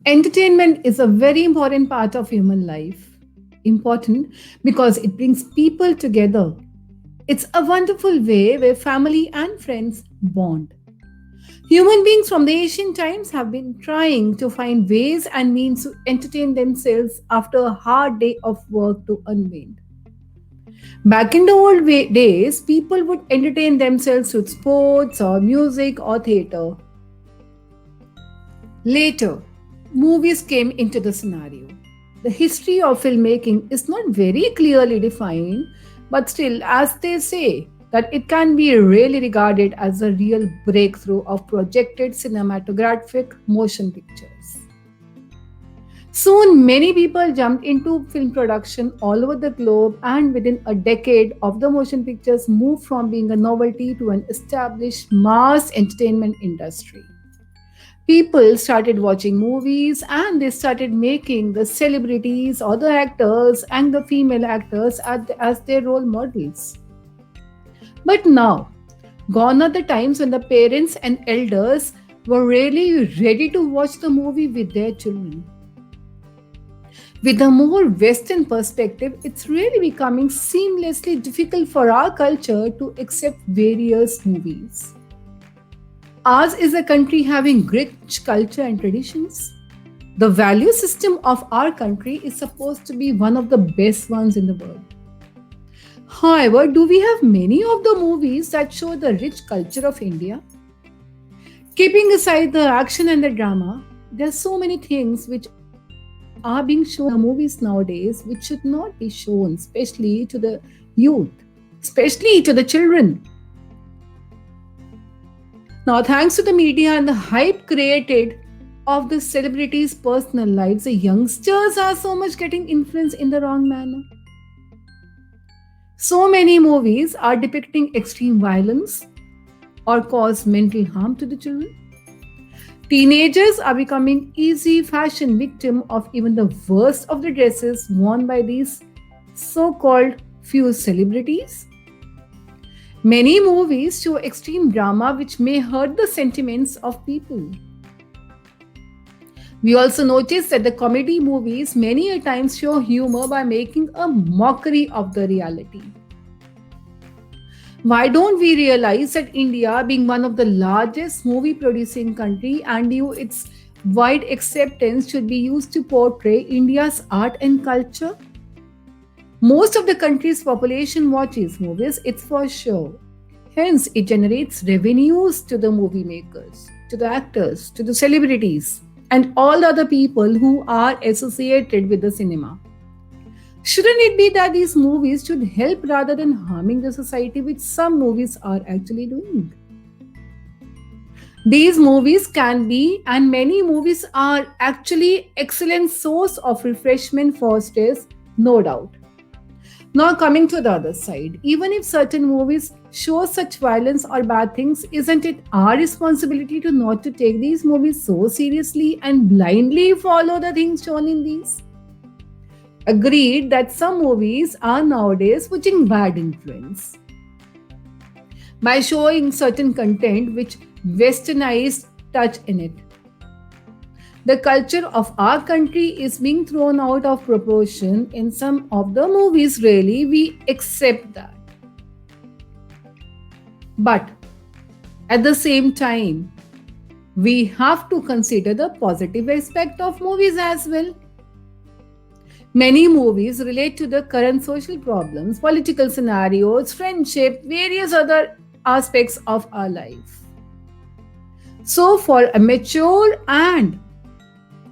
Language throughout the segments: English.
Entertainment is a very important part of human life. Important because it brings people together. It's a wonderful way where family and friends bond. Human beings from the ancient times have been trying to find ways and means to entertain themselves after a hard day of work to unwind. Back in the days, people would entertain themselves with sports or music or theater. Later, movies came into the scenario. The history of filmmaking is not very clearly defined, but still, as they say, that it can be really regarded as a real breakthrough of projected cinematographic motion pictures. Soon, many people jumped into film production all over the globe, and within a decade of the motion pictures moved from being a novelty to an established mass entertainment industry. People started watching movies and they started making the celebrities or the actors and the female actors as their role models. But now, gone are the times when the parents and elders were really ready to watch the movie with their children. With a more Western perspective, it's really becoming seamlessly difficult for our culture to accept various movies. Ours is a country having rich culture and traditions. The value system of our country is supposed to be one of the best ones in the world. However, do we have many of the movies that show the rich culture of India? Keeping aside the action and the drama, there are so many things which are being shown in the movies nowadays which should not be shown, especially to the youth, especially to the children. Now, thanks to the media and the hype created of the celebrities' personal lives, the youngsters are so much getting influenced in the wrong manner. So many movies are depicting extreme violence or cause mental harm to the children. Teenagers are becoming easy fashion victim of even the worst of the dresses worn by these so-called few celebrities. Many movies show extreme drama which may hurt the sentiments of people. We also notice that the comedy movies many a times show humor by making a mockery of the reality. Why don't we realize that India, being one of the largest movie producing country and due its wide acceptance, should be used to portray India's art and culture? Most of the country's population watches movies, it's for sure. Hence, it generates revenues to the movie makers, to the actors, to the celebrities, and all the other people who are associated with the cinema. Shouldn't it be that these movies should help rather than harming the society, which some movies are actually doing? These movies can be, and many movies are actually excellent source of refreshment for stress, no doubt. Now, coming to the other side, even if certain movies show such violence or bad things, isn't it our responsibility to not to take these movies so seriously and blindly follow the things shown in these? Agreed that some movies are nowadays putting bad influence by showing certain content which westernized touch in it. The culture of our country is being thrown out of proportion in some of the movies, really. We accept that. But at the same time, we have to consider the positive aspect of movies as well. Many movies relate to the current social problems, political scenarios, friendship, various other aspects of our life. So, for a mature and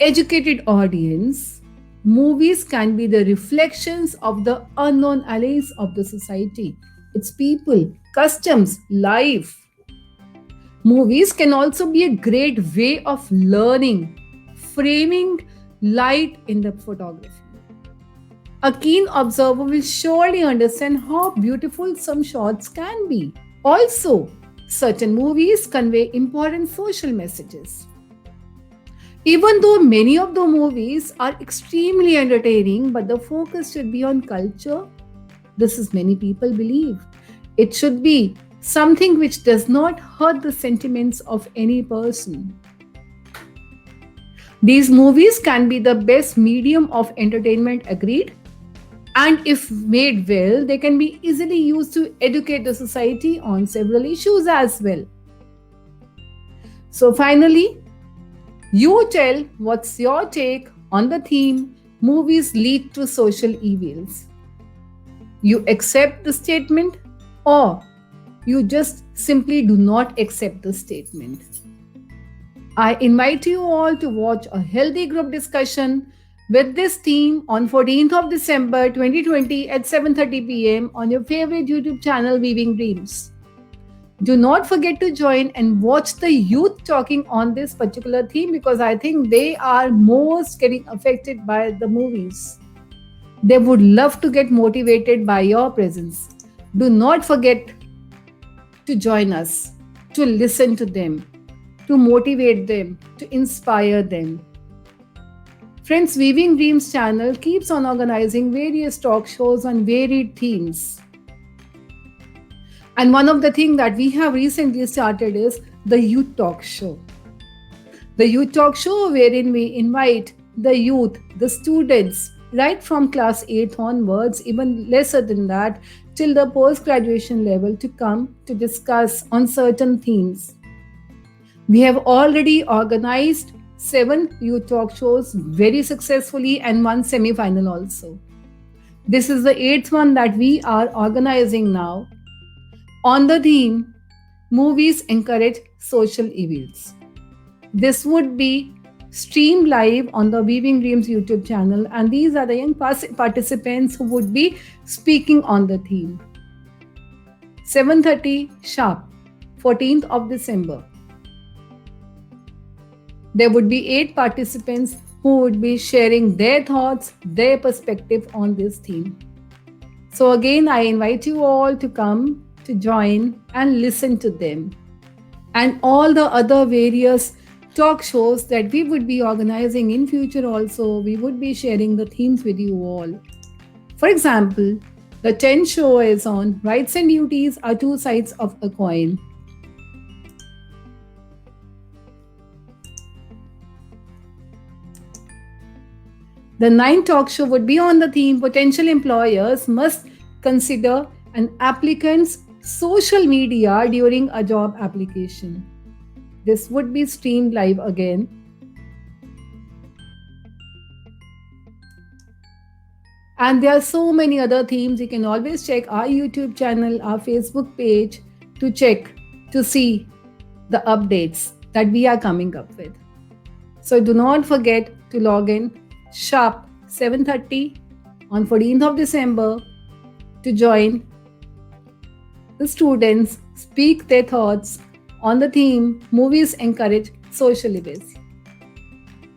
educated audience, movies can be the reflections of the unknown allies of the society, its people, customs, life. Movies can also be a great way of learning, framing light in the photography. A keen observer will surely understand how beautiful some shots can be. Also, certain movies convey important social messages. Even though many of the movies are extremely entertaining, but the focus should be on culture, This is many people believe. It should be something which does not hurt the sentiments of any person. These movies can be the best medium of entertainment, agreed? And if made well, they can be easily used to educate the society on several issues as well. So, finally, you tell what's your take on the theme movies lead to social evils. You accept the statement or you just simply do not accept the statement. I invite you all to watch a healthy group discussion with this theme on 14th of December 2020 at 7:30 p.m. on your favorite YouTube channel Weaving Dreams. Do not forget to join and watch the youth talking on this particular theme because I think they are most getting affected by the movies. They would love to get motivated by your presence. Do not forget to join us, to listen to them, to motivate them, to inspire them. Friends, Weaving Dreams channel keeps on organizing various talk shows on varied themes. And one of the things that we have recently started is the Youth Talk Show. The Youth Talk Show, wherein we invite the youth, the students, right from class 8 onwards, even lesser than that, till the post graduation level to come to discuss on certain themes. We have already organized 7 youth talk shows very successfully and one semi final also. This is the 8th one that we are organizing now on the theme Movies Encourage Social Evils. This would be streamed live on the Weaving Dreams YouTube channel, and these are the young participants who would be speaking on the theme. 7:30 sharp, 14th of December. There would be 8 participants who would be sharing their thoughts, their perspective on this theme. So again, I invite you all to come to join and listen to them. And all the other various talk shows that we would be organizing in future also, we would be sharing the themes with you all. For example, the 10th show is on Rights and Duties Are Two Sides of a Coin. The 9th talk show would be on the theme Potential Employers Must Consider an Applicant's Social Media During a Job Application. This would be streamed live again. And there are so many other themes. You can always check our YouTube channel, our Facebook page to check, to see the updates that we are coming up with. So do not forget to log in sharp 7:30 on 14th of December to join the students speak their thoughts on the theme Movies Encourage Social Evils.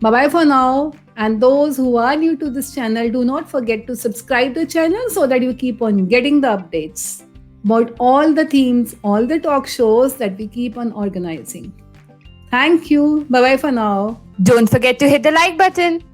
Bye bye for now. And those who are new to this channel, do not forget to subscribe the channel so that you keep on getting the updates about all the themes, all the talk shows that we keep on organizing. Thank you. Bye bye for now. Don't forget to hit the like button.